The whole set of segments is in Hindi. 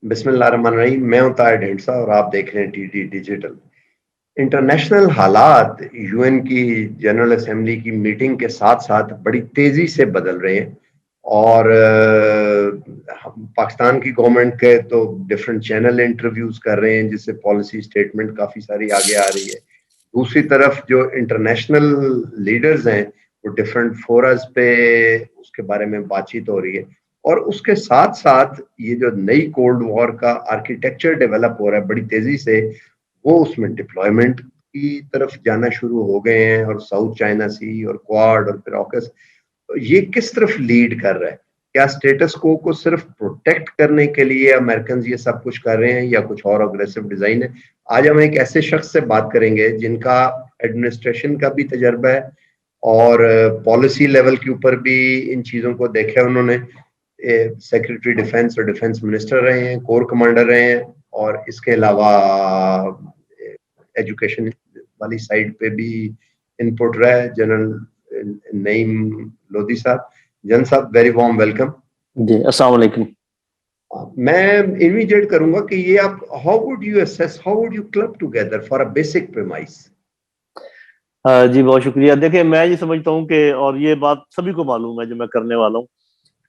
बिस्मिल्लाहिर्रहमानिर्रहीम। मैं हूं ताहिर ढेंडसा और आप देख रहे हैं टीटी डिजिटल। इंटरनेशनल हालात यूएन की जनरल असेंबली की मीटिंग के साथ साथ बड़ी तेजी से बदल रहे हैं और पाकिस्तान की गवर्नमेंट के तो डिफरेंट चैनल इंटरव्यूज कर रहे हैं जिससे पॉलिसी स्टेटमेंट काफी सारी आगे आ रही है। दूसरी तरफ जो इंटरनेशनल लीडर्स हैं वो डिफरेंट फोरस पे उसके बारे में बातचीत हो रही है और उसके साथ साथ ये जो नई कोल्ड वॉर का आर्किटेक्चर डेवलप हो रहा है बड़ी तेजी से, वो उसमें डिप्लॉयमेंट की तरफ जाना शुरू हो गए हैं और साउथ चाइना सी और क्वाड और फिर ऑकस ये किस तरफ लीड कर रहा है? क्या स्टेटस को सिर्फ प्रोटेक्ट करने के लिए अमेरिकन ये सब कुछ कर रहे हैं या कुछ और अग्रेसिव डिजाइन है? आज हम एक ऐसे शख्स से बात करेंगे जिनका एडमिनिस्ट्रेशन का भी तजर्बा है और पॉलिसी लेवल के ऊपर भी इन चीजों को देखा है उन्होंने। सेक्रेटरी डिफेंस और डिफेंस मिनिस्टर रहे हैं, कोर कमांडर रहे हैं और इसके अलावा एजुकेशन वाली साइड पे भी इनपुट रहा है। जनरल नईम लोधी साहब, जन साहब, वेरी वार्म वेलकम जी। अस्सलाम वालेकुम। मैं इन्विटेट करूंगा कि ये आप how would you assess, how would you club together for a basic premise? जी बहुत शुक्रिया। देखिए मैं ये समझता हूँ कि, और ये बात सभी को मालूम है जो मैं करने वाला हूँ,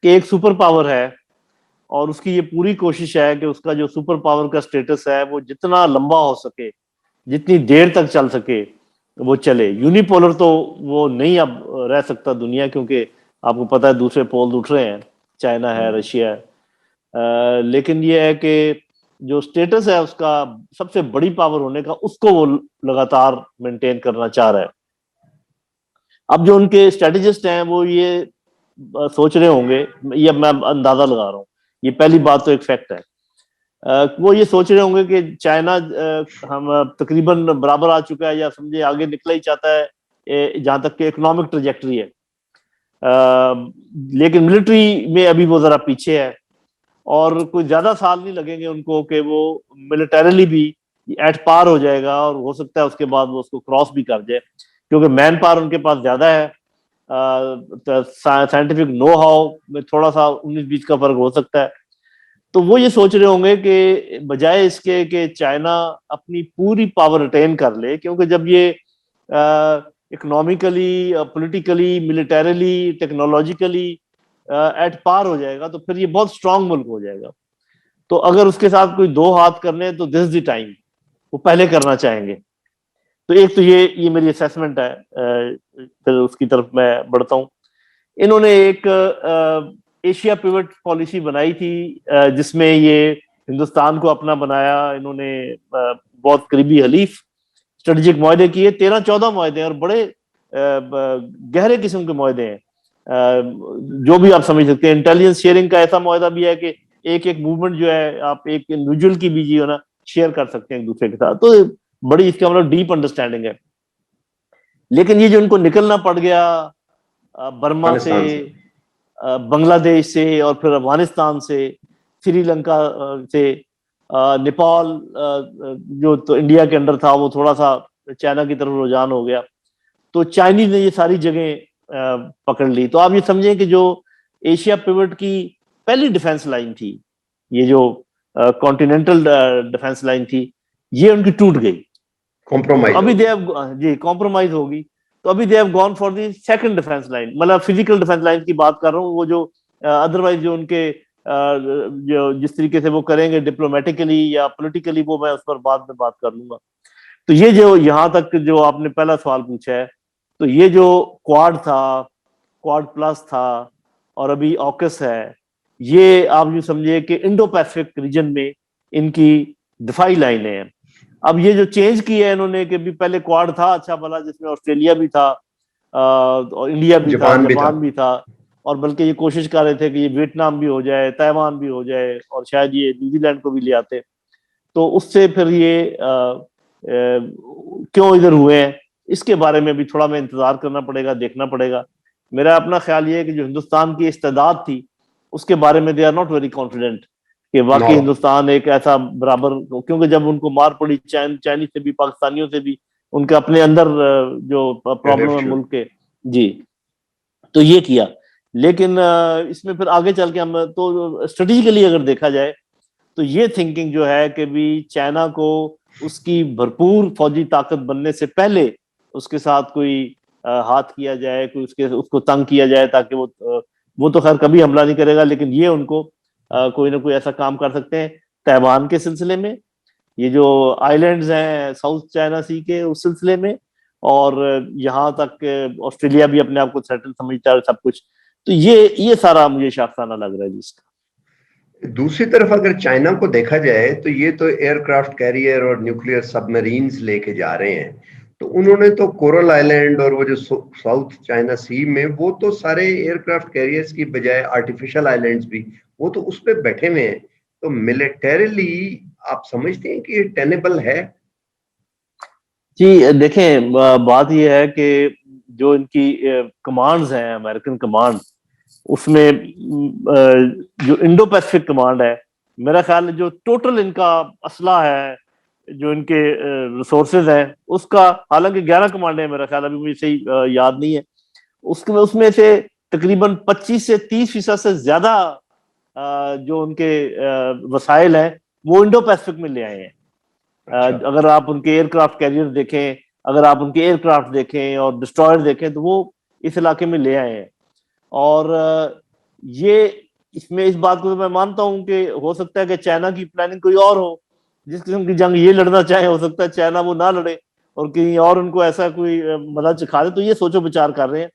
कि एक सुपर पावर है और उसकी ये पूरी कोशिश है कि उसका जो सुपर पावर का स्टेटस है वो जितना लंबा हो सके, जितनी देर तक चल सके वो चले। यूनिपोलर तो वो नहीं अब रह सकता दुनिया, क्योंकि आपको पता है दूसरे पोल उठ रहे हैं, चाइना है, रशिया है। लेकिन ये है कि जो स्टेटस है उसका सबसे बड़ी पावर होने का, उसको वो लगातार मेंटेन करना चाह रहा है। अब जो उनके स्ट्रेटेजिस्ट हैं वो ये सोच रहे होंगे, ये मैं अंदाजा लगा रहा हूँ, ये पहली बात तो एक फैक्ट है। वो ये सोच रहे होंगे कि चाइना हम तकरीबन बराबर आ चुका है, या समझे आगे निकला ही चाहता है जहां तक कि इकोनॉमिक ट्रेजेक्टरी है। लेकिन मिलिट्री में अभी वो जरा पीछे है और कोई ज्यादा साल नहीं लगेंगे उनको कि वो मिलिटरीली भी एट पार हो जाएगा, और हो सकता है उसके बाद वो उसको क्रॉस भी कर जाए, क्योंकि मैन पावर उनके पास ज्यादा है। साइंटिफिक नो हाउ में थोड़ा सा 19-20 का फर्क हो सकता है। तो वो ये सोच रहे होंगे कि बजाय इसके कि चाइना अपनी पूरी पावर रिटेन कर ले, क्योंकि जब ये economically, politically, militarily, technologically at par हो जाएगा तो फिर ये बहुत स्ट्रांग मुल्क हो जाएगा। तो अगर उसके साथ कोई दो हाथ करने तो दिस द टाइम वो पहले करना चाहेंगे। तो एक तो ये मेरी असेसमेंट है। फिर उसकी तरफ मैं बढ़ता हूँ। इन्होंने एक एशिया पिवट पॉलिसी बनाई थी, जिसमें ये हिंदुस्तान को अपना बनाया इन्होंने। बहुत करीबी हलीफ, स्ट्रेटेजिक मुआहदे किए, 13-14 मुआहदे, और बड़े गहरे किस्म के मुआहदे हैं। जो भी आप समझ सकते हैं, इंटेलिजेंस शेयरिंग का ऐसा मुआहदा भी है कि एक एक मूवमेंट जो है आप एक इंडिविजुअल की भी जो ना शेयर कर सकते हैं एक दूसरे के साथ। तो बड़ी इसका मतलब डीप अंडरस्टैंडिंग है। लेकिन ये जो उनको निकलना पड़ गया बर्मा से, बांग्लादेश से, और फिर अफगानिस्तान से, श्रीलंका से, नेपाल, जो तो इंडिया के अंडर था वो थोड़ा सा चाइना की तरफ रुझान हो गया, तो चाइनीज ने ये सारी जगह पकड़ ली। तो आप ये समझें कि जो एशिया पिवट की पहली डिफेंस लाइन थी, ये जो कॉन्टिनेंटल डिफेंस लाइन थी, ये उनकी टूट गई। कॉम्प्रोमाइज तो अभी जी कॉम्प्रोमाइज होगी। तो अभी they have gone for the second defence line, मतलब फिजिकल डिफेंस लाइन की बात कर रहा हूँ। वो जो अदरवाइज जो उनके जो जिस तरीके से वो करेंगे डिप्लोमेटिकली या पॉलिटिकली, वो मैं उस पर बाद में बात कर लूंगा। तो ये जो यहाँ तक जो आपने पहला सवाल पूछा है, तो ये जो क्वाड था, क्वाड प्लस था, और अभी ऑकस है, ये आप यूं समझिए कि इंडो पैसिफिक रीजन में इनकी दिफाई लाइनें हैं। अब ये जो चेंज किया है इन्होंने, कि भी पहले क्वाड था अच्छा भला, जिसमें ऑस्ट्रेलिया भी था और इंडिया भी था, जापान भी था, और बल्कि ये कोशिश कर रहे थे कि ये वियतनाम भी हो जाए, ताइवान भी हो जाए, और शायद ये न्यूजीलैंड को भी ले आते। तो उससे फिर ये क्यों इधर हुए हैं, इसके बारे में भी थोड़ा मैं इंतजार करना पड़ेगा, देखना पड़ेगा। मेरा अपना ख्याल ये है कि जो हिंदुस्तान की इस्तेदाद थी उसके बारे में they are not very confident कि वाकई हिंदुस्तान एक ऐसा बराबर, क्योंकि जब उनको मार पड़ी चाइनीज से भी, पाकिस्तानियों से भी, उनके अपने अंदर जो प्रॉब्लम है मुल्क के, जी, तो ये किया। लेकिन इसमें फिर आगे चल के हम तो स्ट्रेटेजिकली अगर देखा जाए तो ये थिंकिंग जो है कि भी चाइना को उसकी भरपूर फौजी ताकत बनने से पहले उसके साथ कोई हाथ किया जाए, कोई उसको तंग किया जाए, ताकि वो तो खैर कभी हमला नहीं करेगा, लेकिन ये उनको कोई ना कोई ऐसा काम कर सकते हैं ताइवान के सिलसिले में, ये जो आइलैंड्स हैं साउथ चाइना सी के उस सिलसिले में, और यहाँ तक ऑस्ट्रेलिया भी अपने आप को सेटल समझता है सब कुछ। तो ये सारा मुझे शाफाना लग रहा है जिसका। दूसरी तरफ अगर चाइना को देखा जाए तो ये तो एयरक्राफ्ट कैरियर और न्यूक्लियर सबमरीन्स लेके जा रहे हैं, तो उन्होंने तो कोरल आइलैंड और वो जो साउथ चाइना सी में, वो तो सारे एयरक्राफ्ट कैरियर्स की बजाय आर्टिफिशियल आइलैंड्स भी वो तो उस पर बैठे हुए हैं। तो मिलिटरीली आप समझते हैं कि ये टेनेबल है? जी देखें, बात यह है कि जो इनकी कमांड्स हैं, अमेरिकन कमांड, उसमें जो इंडो पैसिफिक कमांड है, मेरा ख्याल है जो टोटल इनका असला है, जो इनके रिसोर्सेज हैं, उसका, हालांकि 11 कमांड है मेरा ख्याल, अभी मुझे सही याद नहीं है, उसमें से तकरीबन 25 से 30% से ज्यादा जो उनके वसाइल हैं वो इंडो पैसिफिक में ले आए हैं। अच्छा। अगर आप उनके एयरक्राफ्ट कैरियर देखें, अगर आप उनके एयरक्राफ्ट देखें और डिस्ट्रॉयर देखें, तो वो इस इलाके में ले आए हैं। और ये इसमें इस बात को तो मैं मानता हूं कि हो सकता है कि चाइना की प्लानिंग कोई और हो, जिस किस्म की जंग ये लड़ना चाहे, हो सकता है चाइना वो ना लड़े और कहीं और उनको ऐसा कोई मदद चिखा दे, तो ये सोचो विचार कर रहे हैं।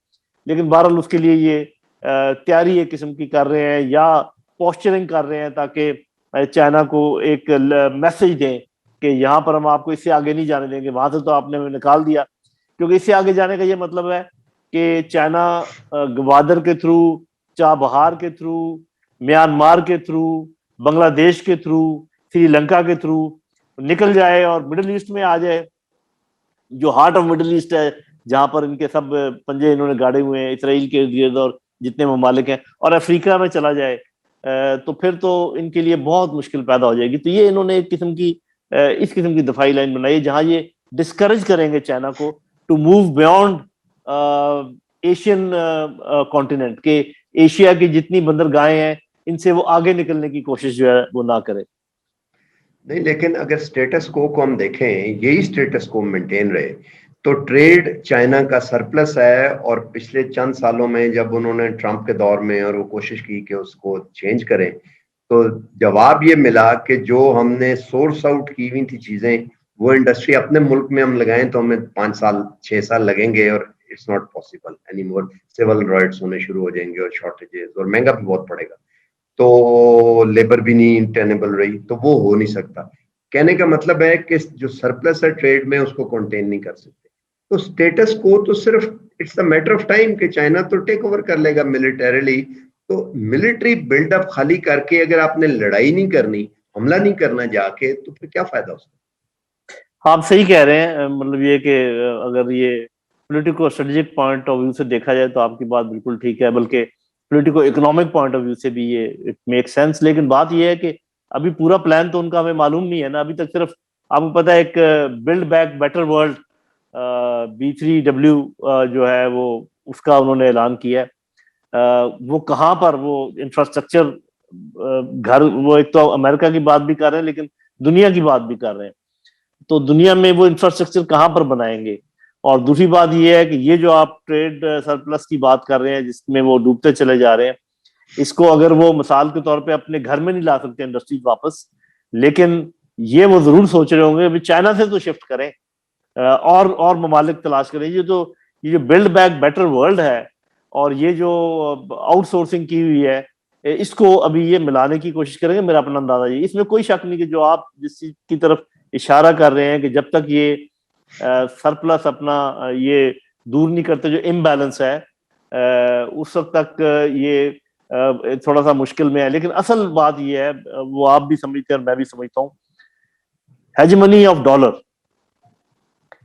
लेकिन बहरहाल उसके लिए ये तैयारी एक किस्म की कर रहे हैं या पोस्चरिंग कर रहे हैं, ताकि चाइना को एक मैसेज दें कि यहाँ पर हम आपको इससे आगे नहीं जाने देंगे, वहां से तो आपने हमें निकाल दिया। क्योंकि इससे आगे जाने का ये मतलब है कि चाइना ग्वादर के थ्रू, चाबहार के थ्रू, म्यांमार के थ्रू, बांग्लादेश के थ्रू, श्रीलंका के थ्रू निकल जाए और मिडिल ईस्ट में आ जाए, जो हार्ट ऑफ मिडिल ईस्ट है, जहां पर इनके सब पंजे इन्होंने गाड़े हुए हैं इसराइल के इर्द गिर्द और जितने ममालिक हैं, और अफ्रीका में चला जाए, तो फिर तो इनके लिए बहुत मुश्किल पैदा हो जाएगी। तो ये इन्होंने एक किस्म की इस किस्म की दफाई लाइन बनाई है, जहां ये डिस्करेज करेंगे चाइना को to move beyond Asian continent, के एशिया की जितनी बंदरगाहें हैं इनसे वो आगे निकलने की कोशिश जो है वो ना करे। नहीं, लेकिन अगर स्टेटस को हम देखें, यही स्टेटस को मेंटेन रहे, तो ट्रेड चाइना का सरप्लस है। और पिछले चंद सालों में जब उन्होंने ट्रंप के दौर में और वो कोशिश की कि उसको चेंज करें, तो जवाब ये मिला कि जो हमने सोर्स आउट की हुई थी चीजें, वो इंडस्ट्री अपने मुल्क में हम लगाएं तो हमें 5 साल 6 साल लगेंगे, और it's not possible any more. Civil rights होने शुरू हो जाएंगे और शॉर्टेजेस, और महंगा भी बहुत पड़ेगा, तो लेबर भी नहीं टेनेबल रही, तो वो हो नहीं सकता। कहने का मतलब है कि जो सरप्लस है ट्रेड में, उसको कंटेन नहीं कर सकते। तो स्टेटस को तो सिर्फ it's the matter of time कि चाइना तो टेक ओवर कर लेगा मिलिटरीली। तो मिलिट्री बिल्डअप खाली करके अगर आपने लड़ाई नहीं करनी, हमला नहीं करना जाके, तो फिर क्या फायदा उसका? हाँ, आप सही कह रहे हैं। मतलब ये कि अगर ये politico strategic point of view से देखा जाए तो आपकी बात बिल्कुल ठीक है, बल्कि politico economic point of view से भी ये इट मेक सेंस। लेकिन बात ये है कि अभी पूरा प्लान तो उनका हमें मालूम नहीं है ना, अभी तक सिर्फ आपको पता है एक build back better world B3W जो है वो उसका उन्होंने ऐलान किया है। वो कहाँ पर वो इंफ्रास्ट्रक्चर घर, वो एक तो अमेरिका की बात भी कर रहे हैं लेकिन दुनिया की बात भी कर रहे हैं, तो दुनिया में वो इंफ्रास्ट्रक्चर कहाँ पर बनाएंगे। और दूसरी बात ये है कि ये जो आप ट्रेड सरप्लस की बात कर रहे हैं जिसमें वो डूबते चले जा रहे हैं, इसको अगर वो मिसाल के तौर पे अपने घर में नहीं ला सकते इंडस्ट्रीज वापस, लेकिन ये वो जरूर सोच रहे होंगे अभी चाइना से तो शिफ्ट करें, और ममालिक तलाश करें। ये जो बिल्ड बैक बेटर वर्ल्ड है और ये जो आउटसोर्सिंग की हुई है, इसको अभी ये मिलाने की कोशिश करेंगे, मेरा अपना अंदाजा ये। इसमें कोई शक नहीं कि जो आप जिस चीज की तरफ इशारा कर रहे हैं कि जब तक ये सरप्लस अपना ये दूर नहीं करते, जो इम्बैलेंस है, उस वक्त तक ये थोड़ा सा मुश्किल में है। लेकिन असल बात ये है, वो आप भी समझते हैं और मैं भी समझता हूँ, हेजमनी ऑफ डॉलर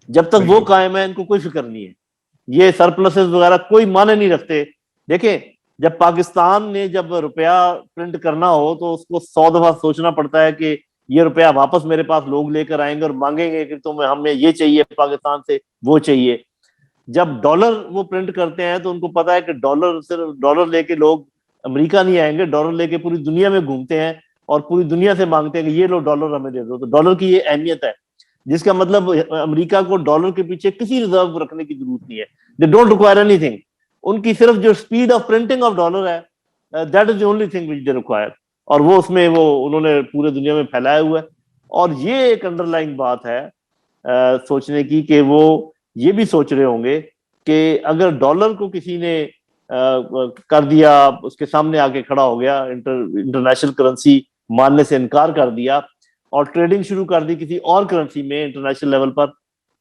जब तक वो कायम है इनको कोई फिक्र नहीं है। ये सरप्लसेस वगैरह कोई माने नहीं रखते। देखें, जब पाकिस्तान ने जब रुपया प्रिंट करना हो तो उसको 100 दफा सोचना पड़ता है कि ये रुपया वापस मेरे पास लोग लेकर आएंगे और मांगेंगे कि तुम्हें हमें ये चाहिए पाकिस्तान से, वो चाहिए। जब डॉलर वो प्रिंट करते हैं तो उनको पता है कि डॉलर, सिर्फ डॉलर लेके लोग अमेरिका नहीं आएंगे, डॉलर लेके पूरी दुनिया में घूमते हैं और पूरी दुनिया से मांगते हैं कि ये लो डॉलर हमें दे दो। तो डॉलर की ये अहमियत है, जिसका मतलब अमेरिका को डॉलर के पीछे किसी रिजर्व रखने की जरूरत नहीं है। They don't require anything. उनकी सिर्फ जो speed of printing of dollar है, that is the only thing which they require, और वो उसमें वो उन्होंने पूरे दुनिया में फैलाया हुआ है। और ये एक अंडरलाइंग बात है सोचने की, कि वो ये भी सोच रहे होंगे कि अगर डॉलर को किसी ने कर दिया, उसके सामने आके खड़ा हो गया, इंटरनेशनल करेंसी मानने से इनकार कर दिया और ट्रेडिंग शुरू कर दी किसी और करेंसी में इंटरनेशनल लेवल पर,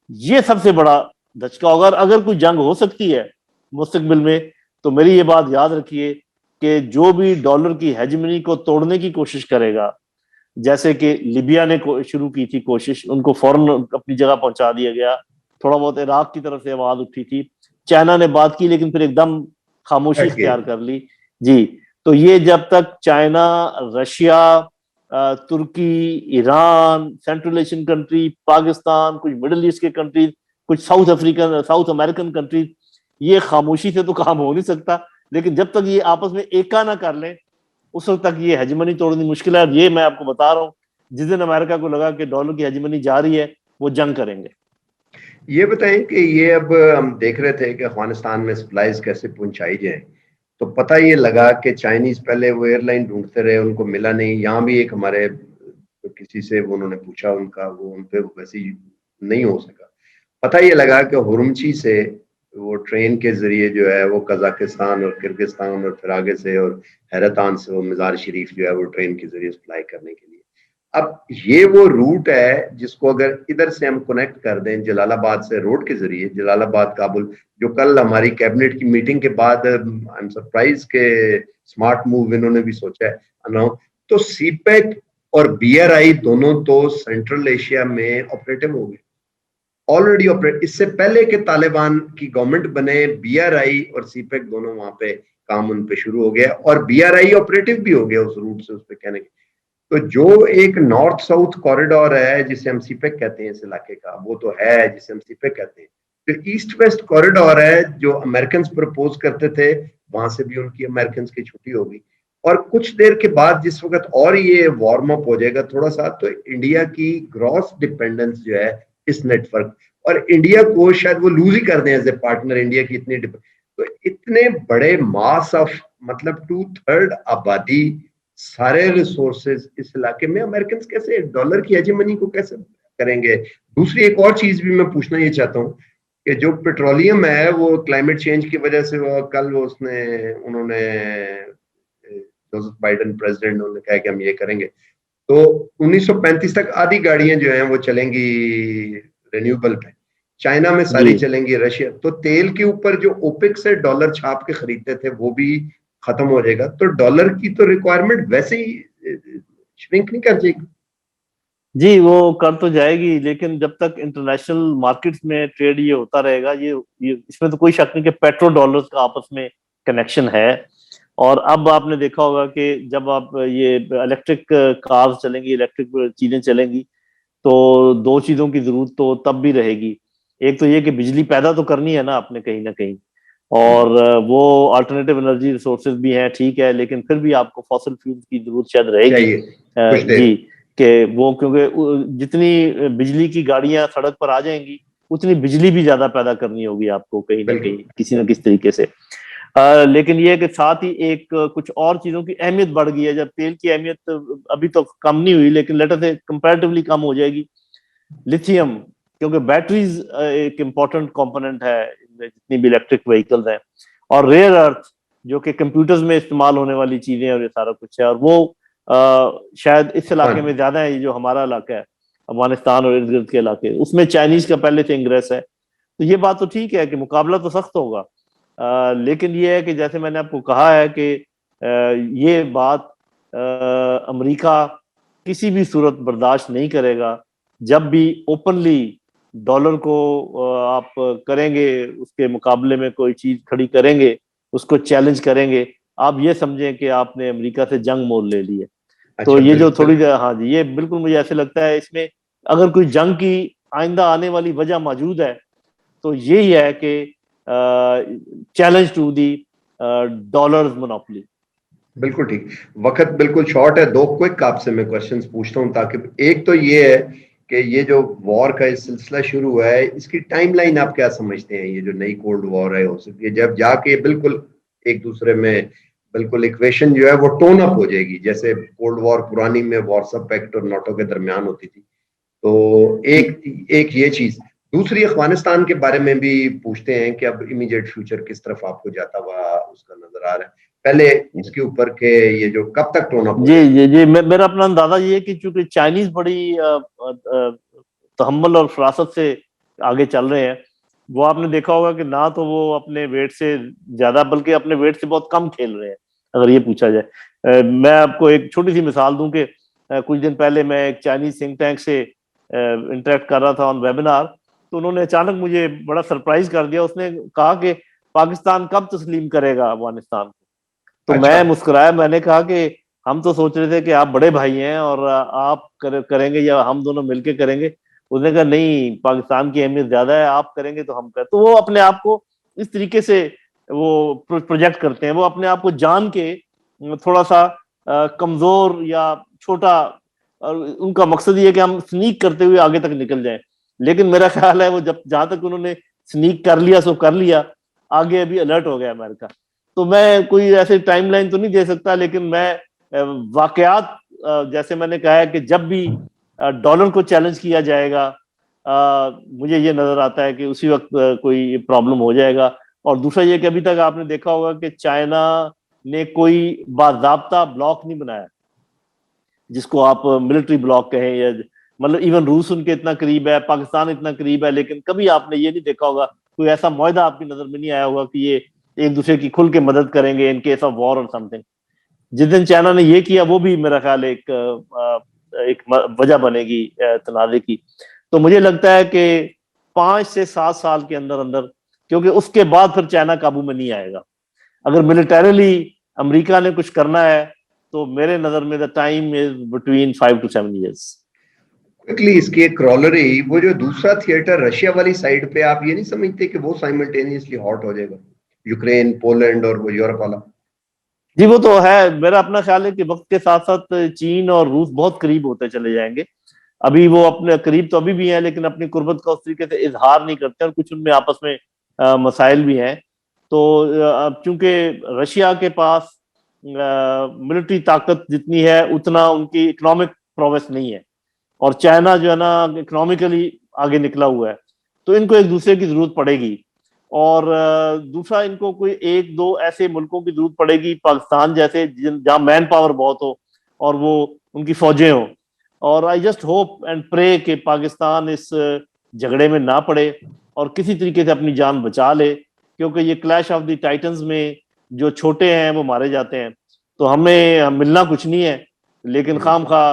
ये सबसे बड़ा धचका होगा। अगर कोई जंग हो सकती है मुस्तकबिल में, तो मेरी ये बात याद रखिए कि जो भी डॉलर की हेजमनी को तोड़ने की कोशिश करेगा, जैसे कि लिबिया ने शुरू की थी कोशिश, उनको फौरन अपनी जगह पहुंचा दिया गया। थोड़ा बहुत इराक की तरफ से आवाज उठी थी, चाइना ने बात की, लेकिन फिर एकदम खामोशी इख्तियार कर ली। जी, तो ये जब तक चाइना, रशिया, तुर्की, Iran, central Asian country, Pakistan, कुछ मिडिल ईस्ट के कंट्रीज, कुछ साउथ अमेरिकन कंट्रीज, ये खामोशी से तो काम हो नहीं सकता। लेकिन जब तक ये आपस में एका ना कर लें, उस वक्त तक ये हेजमनी तोड़नी मुश्किल है। ये मैं आपको बता रहा हूँ, जिस दिन अमेरिका को लगा कि डॉलर की हेजमनी जा रही है, वो जंग करेंगे। ये बताएं कि ये अब हम देख रहे थे कि अफगानिस्तान में सप्लाईज कैसे पहुंचाई जाए, तो पता ये लगा कि चाइनीज पहले वो एयरलाइन ढूंढते रहे, उनको मिला नहीं। यहाँ भी एक हमारे किसी से उन्होंने पूछा, उनका वो उन पे वैसे ही नहीं हो सका। पता ये लगा कि हुरमची से वो ट्रेन के जरिए जो है वो कजाकिस्तान और किर्गिस्तान और फिर आगे से और हैरतान से वो मजार शरीफ जो है वो ट्रेन के जरिए सप्लाई करने के लिए। अब ये वो रूट है जिसको अगर इधर से हम कनेक्ट कर दें जलालाबाद से रोड के जरिए, जलालाबाद काबुल, जो कल हमारी कैबिनेट की मीटिंग के बाद आई एम सरप्राइज के स्मार्ट मूव इन्होंने भी सोचा है अनाउंस, तो सीपेक और बीआरआई दोनों तो सेंट्रल एशिया में ऑपरेटिव हो गए ऑलरेडी ऑपरेट। इससे पहले के तालिबान की गवर्नमेंट बने, बीआरआई और सीपेक दोनों वहां पे काम उन पे शुरू हो गया और बीआरआई ऑपरेटिव भी हो गया उस रूट से, उस पे कहने के। तो जो एक नॉर्थ साउथ कॉरिडोर है जिसे हम सीपेक कहते हैं इस इलाके का, वो तो है जिसे हम सीपेक कहते हैं। जो ईस्ट वेस्ट कॉरिडोर है जो अमेरिकन प्रपोज करते थे, वहां से भी उनकी अमेरिकन की छुट्टी होगी। और कुछ देर के बाद जिस वक्त और ये वार्म अप हो जाएगा थोड़ा सा, तो इंडिया की ग्रॉस डिपेंडेंस जो है इस नेटवर्क, और इंडिया को शायद वो लूज ही कर दें एज ए पार्टनर, इंडिया की इतनी तो इतने बड़े मास ऑफ मतलब 2/3 आबादी, सारे रिसोर्सेज इस इलाके में अमेरिकन कैसे डॉलर की हेजेमनी को कैसे करेंगे। दूसरी एक और चीज भी मैं पूछना ये चाहता हूँ कि जो पेट्रोलियम है वो क्लाइमेट चेंज की वजह से वो कल वो उन्होंने जोसेफ बाइडेन प्रेसिडेंट उन्होंने कहा कि हम ये करेंगे, तो 1935 तक आधी गाड़ियां जो हैं वो चलेंगी रिन्यूएबल पे, चाइना में सारी चलेंगी, रशिया। तो तेल के ऊपर जो ओपेक से डॉलर छाप के खरीदते थे वो भी खत्म हो जाएगा, तो डॉलर की तो रिक्वायरमेंट वैसे ही श्रिंक नहीं कर जाएगी। जी, वो कर तो जाएगी, लेकिन जब तक इंटरनेशनल मार्केट्स में ट्रेड ये होता रहेगा, ये इसमें तो कोई शक नहीं कि पेट्रो डॉलर्स का आपस में कनेक्शन है। और अब आपने देखा होगा कि जब आप ये इलेक्ट्रिक कार्स चलेंगी, इलेक्ट्रिक चीजें चलेंगी, तो दो चीजों की जरूरत तो तब भी रहेगी। एक तो ये कि बिजली पैदा तो करनी है ना आपने कहीं ना कहीं, और वो अल्टरनेटिव एनर्जी रिसोर्सेज भी हैं, ठीक है, लेकिन फिर भी आपको फॉसिल फ्यूल की जरूरत शायद रहेगी। जी, कि वो क्योंकि जितनी बिजली की गाड़ियां सड़क पर आ जाएंगी, उतनी बिजली भी ज्यादा पैदा करनी होगी आपको कहीं ना कहीं, किसी ना किसी तरीके से। लेकिन ये है कि साथ ही एक कुछ और चीजों की अहमियत बढ़ गई है। जब तेल की अहमियत अभी तो कम नहीं हुई, लेकिन लेटर से कंपैरेटिवली कम हो जाएगी। लिथियम, क्योंकि बैटरीज एक इम्पोर्टेंट कंपोनेंट है जितनी भी इलेक्ट्रिक व्हीकल्स हैं, और रेयर अर्थ जो कि कंप्यूटर्स में इस्तेमाल होने वाली चीजें और ये सारा कुछ है, और वो शायद इस इलाके में ज्यादा है, जो हमारा इलाका है अफगानिस्तान और इर्द गिर्द के इलाके, उसमें चाइनीज का पहले से इंग्रेस है। तो ये बात तो ठीक है कि मुकाबला तो सख्त होगा, लेकिन ये है कि जैसे मैंने आपको कहा है कि ये बात अमेरिका किसी भी सूरत बर्दाश्त नहीं करेगा। जब भी ओपनली डॉलर को आप करेंगे, उसके मुकाबले में कोई चीज खड़ी करेंगे, उसको चैलेंज करेंगे, आप ये समझें कि आपने अमेरिका से जंग मोल ले ली है। तो ये जो थोड़ी, हाँ जी, ये बिल्कुल मुझे ऐसे लगता है इसमें अगर कोई जंग की आइंदा आने वाली वजह मौजूद है, तो यही है कि challenge to the dollars monopoly. बिल्कुल ठीक। वक्त बिल्कुल शॉर्ट है, दो क्विक आपसे मैं क्वेश्चंस पूछता हूँ, ताकि एक तो ये है कि ये जो वॉर का इस सिलसिला शुरू हुआ है, इसकी टाइमलाइन आप क्या समझते हैं? ये जो नई कोल्ड वॉर है, हो सकती है जब जाके बिल्कुल एक दूसरे में बिल्कुल इक्वेशन जो है वो टोन अप हो जाएगी, जैसे कोल्ड वॉर पुरानी में वार्सो पैक्ट और नाटो के दरमियान होती थी। तो एक एक ये चीज। दूसरी, अफगानिस्तान के बारे में भी पूछते हैं कि अब इमीडिएट फ्यूचर किस तरफ आपको जाता हुआ उसका नजर आ रहा है। पहले इसके ऊपर के ये जो कब तक टोन अप हो जी जाएगा। जी जी, मेरा अपना अंदाजा ये है कि चूंकि चाइनीज बड़ी तहम्मुल और फरासत से आगे चल रहे हैं। वो आपने देखा होगा कि ना तो वो अपने वेट से ज्यादा, बल्कि अपने वेट से बहुत कम खेल रहे हैं, अगर ये पूछा जाए। मैं आपको एक छोटी सी मिसाल दूं कि कुछ दिन पहले मैं एक चाइनीज थिंक टैंक से इंटरेक्ट कर रहा था ऑन वेबिनार। तो उन्होंने अचानक मुझे बड़ा सरप्राइज कर दिया। उसने कहा कि पाकिस्तान कब तस्लीम करेगा अफगानिस्तान। तो अच्छा। मैं मुस्कुराया, मैंने कहा कि हम तो सोच रहे थे कि आप बड़े भाई हैं और आप करेंगे या हम दोनों मिलके करेंगे। उसने कहा नहीं, पाकिस्तान की अहमियत ज्यादा है, आप करेंगे तो हम करें। तो वो अपने आप को इस तरीके से वो प्रोजेक्ट करते हैं, वो अपने आप को जान के थोड़ा सा कमजोर या छोटा, और उनका मकसद ये है कि हम स्नीक करते हुए आगे तक निकल जाएं। लेकिन मेरा ख्याल है वो जब जहां तक उन्होंने स्नीक कर लिया सो कर लिया, आगे अभी अलर्ट हो गया अमेरिका। तो मैं कोई ऐसे टाइमलाइन तो नहीं दे सकता, लेकिन मैं वाकयात, जैसे मैंने कहा है कि जब भी डॉलर को चैलेंज किया जाएगा, मुझे ये नजर आता है कि उसी वक्त कोई प्रॉब्लम हो जाएगा। और दूसरा ये कि अभी तक आपने देखा होगा कि चाइना ने कोई बाज़ाब्ता ब्लॉक नहीं बनाया, जिसको आप मिलिट्री ब्लॉक कहें, या मतलब इवन रूस उनके इतना करीब है, पाकिस्तान इतना करीब है, लेकिन कभी आपने ये नहीं देखा होगा, कोई ऐसा मुआहदा आपकी नजर में नहीं आया होगा कि ये एक दूसरे की खुल के मदद करेंगे इन केस ऑफ वॉर और समथिंग। जिस दिन चाइना ने ये किया, वो भी मेरा ख्याल है एक वजह बनेगी तनाजे की। तो मुझे लगता है कि 5 से 7 साल के अंदर अंदर, क्योंकि उसके बाद फिर चाइना काबू में नहीं आएगा। अगर मिलिटरीली अमेरिका ने कुछ करना है, तो मेरे नजर में the time is between 5 to 7 years। Quickly इसकी एक क्रॉलरी, वो जो दूसरा थिएटर रशिया वाली साइड पे, आप ये नहीं समझते कि वो साइमल्टेनियसली हॉट हो जाएगा, यूक्रेन, पोलैंड और वो यूरोप वाला। जी वो तो है। मेरा अपना ख्याल है कि वक्त के साथ साथ चीन और रूस बहुत करीब होते चले जाएंगे। अभी वो अपने करीब तो अभी भी हैं, लेकिन अपनी कुर्बत का उस तरीके से इजहार नहीं करते, और कुछ उनमें आपस में मसाइल भी हैं। तो अब चूंकि रशिया के पास मिलिट्री ताकत जितनी है, उतना उनकी इकोनॉमिक प्रोग्रेस नहीं है। और चाइना जो है ना, इकोनॉमिकली आगे निकला हुआ है। तो इनको एक दूसरे की जरूरत पड़ेगी। और दूसरा, इनको कोई एक दो ऐसे मुल्कों की जरूरत पड़ेगी, पाकिस्तान जैसे, जहां मैन पावर बहुत हो और वो उनकी फौजें हो। और I just hope and pray कि पाकिस्तान इस झगड़े में ना पड़े और किसी तरीके से अपनी जान बचा ले, क्योंकि ये क्लैश ऑफ द टाइटंस में जो छोटे हैं वो मारे जाते हैं। तो हमें मिलना कुछ नहीं है, लेकिन खाम खा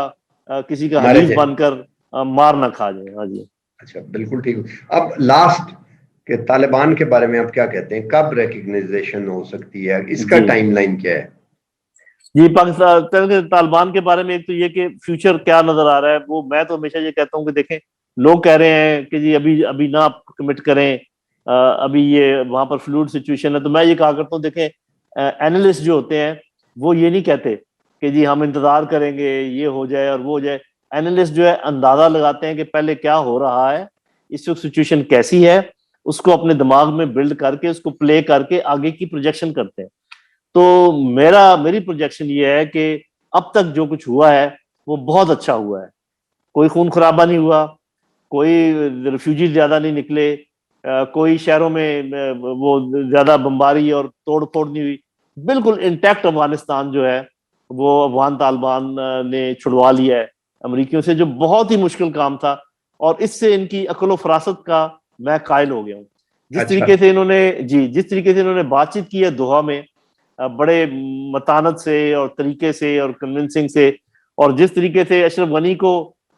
किसी का मारे हरीफ जाए। बनकर मार ना खा जाए। हाँ जी। अच्छा, बिल्कुल ठीक। अब लास्ट के तालिबान के बारे में आप क्या कहते हैं? कब रिकग्नाइजेशन हो सकती है? इसका जी टाइमलाइन क्या है? जी, पाकिस्तान के तालिबान के बारे में एक तो ये कि फ्यूचर क्या नजर आ रहा है, वो मैं तो हमेशा ये कहता हूँ कि देखें, लोग कह रहे हैं कि जी अभी अभी ना आप कमिट करें, अभी ये वहां पर फ्लूइड सिचुएशन है। तो मैं ये कहा करता हूँ, देखें, एनालिस्ट जो होते हैं वो ये नहीं कहते कि जी हम इंतजार करेंगे ये हो जाए और वो हो जाए। एनालिस्ट जो है अंदाजा लगाते हैं कि पहले क्या हो रहा है, इस वक्त सिचुएशन कैसी है, उसको अपने दिमाग में बिल्ड करके उसको प्ले करके आगे की प्रोजेक्शन करते हैं। तो मेरी प्रोजेक्शन ये है कि अब तक जो कुछ हुआ है वो बहुत अच्छा हुआ है। कोई खून खराबा नहीं हुआ, कोई रिफ्यूजी ज्यादा नहीं निकले, कोई शहरों में वो ज्यादा बमबारी और तोड़ फोड़ नहीं हुई। बिल्कुल इंटैक्ट अफगानिस्तान जो है वो अफगान तालिबान ने छुड़वा लिया है अमरीकियों से, जो बहुत ही मुश्किल काम था। और इससे इनकी अक्ल फरासत का मैं कायल हो गया हूँ। जिस अच्छा। तरीके से इन्होंने, जी जिस तरीके से इन्होंने बातचीत की है दोहा में, बड़े मतानत से और तरीके से और कन्विंसिंग से, और जिस तरीके से अशरफ गनी को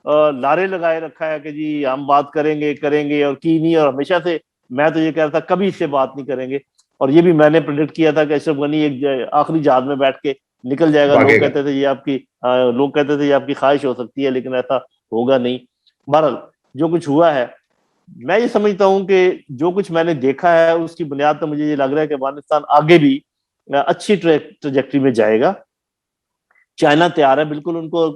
लारे लगाए रखा है कि जी हम बात करेंगे करेंगे, और की नहीं। और हमेशा से मैं तो ये कह रहा था कभी इससे बात नहीं करेंगे, और ये भी मैंने प्रेडिक्ट किया था कि अशरफ गनी एक आखिरी जहाज में बैठ के निकल जाएगा। लोग भागेगा। कहते थे ये आपकी लोग कहते थे ये आपकी ख्वाहिश हो सकती है, लेकिन ऐसा होगा नहीं। बहरहाल जो कुछ हुआ है, मैं ये समझता हूं कि जो कुछ मैंने देखा है उसकी बुनियाद पर मुझे ये लग रहा है कि अफगानिस्तान आगे भी अच्छी ट्रैजेक्टरी में जाएगा। चाइना तैयार है बिल्कुल उनको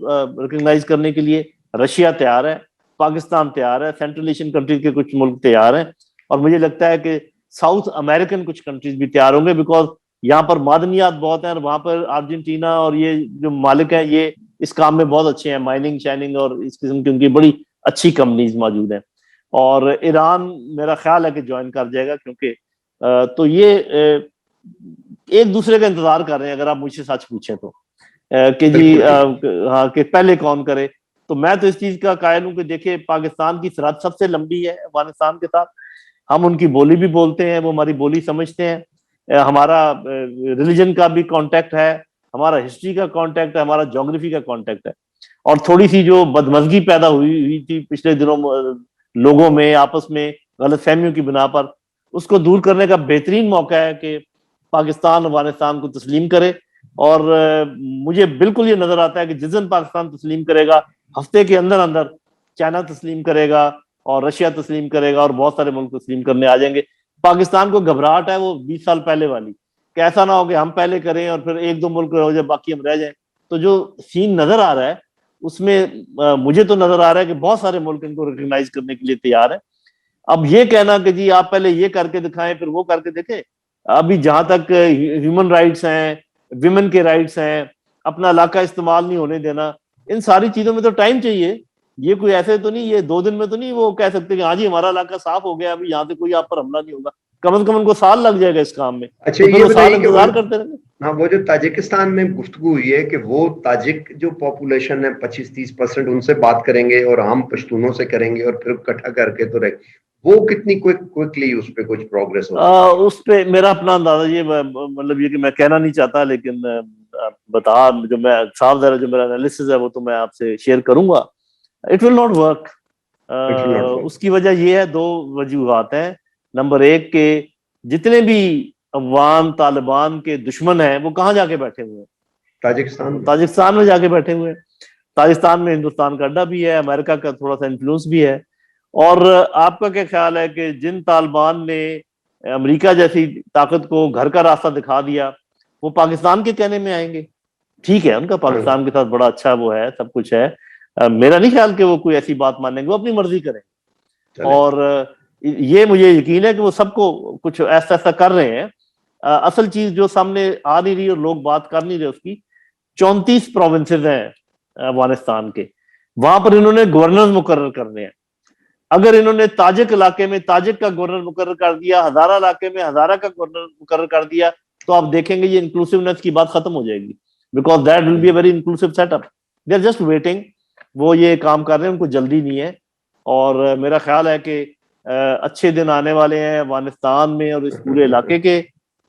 रिकॉग्नाइज करने के लिए, रशिया तैयार है, पाकिस्तान तैयार है, सेंट्रल एशियन कंट्रीज के कुछ मुल्क तैयार हैं, और मुझे लगता है कि साउथ अमेरिकन कुछ कंट्रीज भी तैयार होंगे, बिकॉज यहाँ पर मादनियात बहुत हैं, और वहां पर अर्जेंटीना और ये जो मालिक हैं ये इस काम में बहुत अच्छे हैं, माइनिंग शाइनिंग और इस किस्म की उनकी बड़ी अच्छी कंपनीज मौजूद हैं। और ईरान मेरा ख्याल है कि ज्वाइन कर जाएगा, क्योंकि तो ये एक दूसरे का इंतजार कर रहे हैं अगर आप मुझसे सच पूछें तो, कि जी हाँ कि पहले कौन करे। तो मैं तो इस चीज का कायल हूं कि देखिए पाकिस्तान की सरहद सबसे लंबी है अफगानिस्तान के साथ, हम उनकी बोली भी बोलते हैं, वो हमारी बोली समझते हैं, हमारा रिलीजन का भी कांटेक्ट है, हमारा हिस्ट्री का कांटेक्ट है, हमारा ज्योग्राफी का कांटेक्ट है। और थोड़ी सी जो बदमजगी पैदा हुई थी पिछले दिनों लोगों में आपस में गलतफहमियों की बिना पर, उसको दूर करने का बेहतरीन मौका है कि पाकिस्तान अफगानिस्तान को तस्लीम करे। और मुझे बिल्कुल ये नजर आता है कि जिस दिन पाकिस्तान तस्लीम करेगा, हफ्ते के अंदर अंदर चाइना तस्लीम करेगा और रशिया तस्लीम करेगा और बहुत सारे मुल्क तस्लीम करने आ जाएंगे। पाकिस्तान को घबराहट है वो 20 साल पहले वाली, कि ऐसा ना हो कि हम पहले करें और फिर एक दो मुल्क हो जाए बाकी हम रह जाएं। तो जो सीन नजर आ रहा है उसमें मुझे तो नजर आ रहा है कि बहुत सारे मुल्क इनको रिकॉग्नाइज करने के लिए तैयार है। अब ये कहना कि जी आप पहले ये करके दिखाएं फिर वो करके देखें, अभी जहां तक ह्यूमन राइट्स हैं, विमेन के राइट्स हैं, अपना इलाका इस्तेमाल नहीं होने देना, इन सारी चीजों में तो टाइम चाहिए। ये कोई ऐसे तो नहीं, ये 2 दिन में तो नहीं वो कह सकते कि हाँ जी हमारा इलाका साफ हो गया, अभी यहाँ से कोई आप पर हमला नहीं होगा। कम से कम उनको साल लग जाएगा इस काम में। अच्छा, तो फिर ये वो साल बताइए कि इंतजार करते रहेंगे। हाँ, वो जो ताजिकिस्तान में गुफ्तगू हुई है कि वो ताजिक जो पॉपुलेशन है 25-30% उनसे बात करेंगे और हम पश्तूनों से करेंगे और फिर इकट्ठा करके तो रहे, वो कितनी क्विकली उस पर कुछ प्रोग्रेस हो सकती है? उस पे मेरा अपना अंदाजा ये मतलब ये कि मैं कहना नहीं चाहता, लेकिन बता जो मैं साफ जरा जो मेरा एनालिसिस है वो तो मैं आपसे शेयर करूंगा। It will not work. It will not work. उसकी वजह ये है, 2 वजूहात हैं। नंबर 1 के जितने भी अफगान तालिबान के दुश्मन हैं वो कहाँ जाके बैठे हुए हैं? ताजिकिस्तान वो में। ताजिकिस्तान में जाके बैठे हुए हैं। ताजिकिस्तान में हिंदुस्तान का अड्डा भी है, अमेरिका का थोड़ा सा इन्फ्लुएंस भी है। और आपका क्या ख्याल है कि जिन तालिबान ने अमेरिका जैसी ताकत को घर का रास्ता दिखा दिया, वो पाकिस्तान के कहने में आएंगे? ठीक है, उनका हाँ, पाकिस्तान के साथ बड़ा अच्छा वो है, सब कुछ है, मेरा नहीं ख्याल कि वो कोई ऐसी बात मानेंगे, वो अपनी मर्जी करेंगे। चले। और ये मुझे यकीन है कि वो सबको कुछ ऐसा ऐसा कर रहे हैं। असल चीज जो सामने आ नहीं रही और लोग बात कर नहीं रहे उसकी, 34 प्रोविंसेस हैं अफगानिस्तान के, वहां पर इन्होंने गवर्नर मुकर्रर करने हैं। अगर इन्होंने ताजिक इलाके में ताजिक का गवर्नर मुकर्रर कर दिया, हजारा इलाके में हजारा का गवर्नर मुकर्रर कर दिया, तो आप देखेंगे ये इंक्लूसिवनेस की बात खत्म हो जाएगी, because that will be a very inclusive setup. They are just waiting, वो ये काम कर रहे हैं, उनको जल्दी नहीं है। और मेरा ख्याल है कि अच्छे दिन आने वाले हैं अफगानिस्तान में और इस पूरे इलाके के,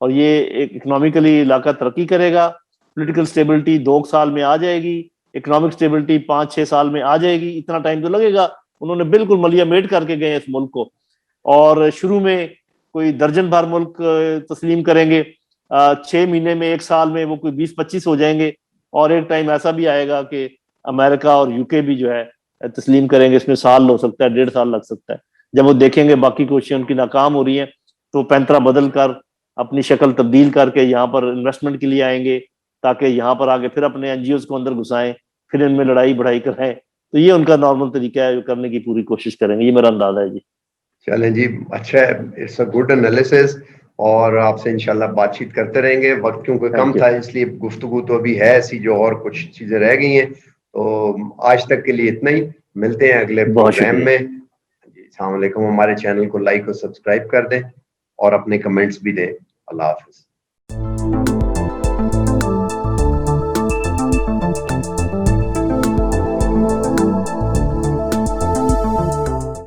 और ये एक इकोनॉमिकली इलाका तरक्की करेगा, पॉलिटिकल स्टेबिलिटी 2 साल में आ जाएगी, इकोनॉमिक स्टेबिलिटी 5-6 साल में आ जाएगी। इतना टाइम तो लगेगा, उन्होंने बिल्कुल मलिया मेट करके गए इस मुल्क को। और शुरू में कोई दर्जन भर मुल्क तस्लीम करेंगे, 6 महीने में 1 साल में वो कोई 20-25 हो जाएंगे, और एक टाइम ऐसा भी आएगा कि अमेरिका और यूके भी जो है तस्लीम करेंगे। इसमें साल हो सकता है, 1.5 साल लग सकता है। जब वो देखेंगे बाकी कोशिशें उनकी नाकाम हो रही हैं, तो पैंतरा बदल कर अपनी शक्ल तब्दील करके यहाँ पर इन्वेस्टमेंट के लिए आएंगे, ताकि यहाँ पर आगे फिर अपने एनजीओ को अंदर घुसाएं, फिर इनमें लड़ाई बढ़ाई कराएं। तो ये उनका नॉर्मल तरीका है, जो करने की पूरी कोशिश करेंगे, ये मेरा अंदाजा है जी। चलें जी, अच्छा है, इट्स अ गुड एनालिसिस। और आपसे इंशाल्लाह बातचीत करते रहेंगे। वक्त क्योंकि कम थैंक यू। था इसलिए गुफ्तगू तो अभी है ऐसी, जो और कुछ चीजें रह गई हैं। तो आज तक के लिए इतना ही, मिलते हैं अगले बहुत प्रोग्राम शुक्रिया। में जी। अस्सलाम वालेकुम। हमारे चैनल को लाइक और सब्सक्राइब कर दें और अपने कमेंट्स भी दें। अल्लाह हाफिज।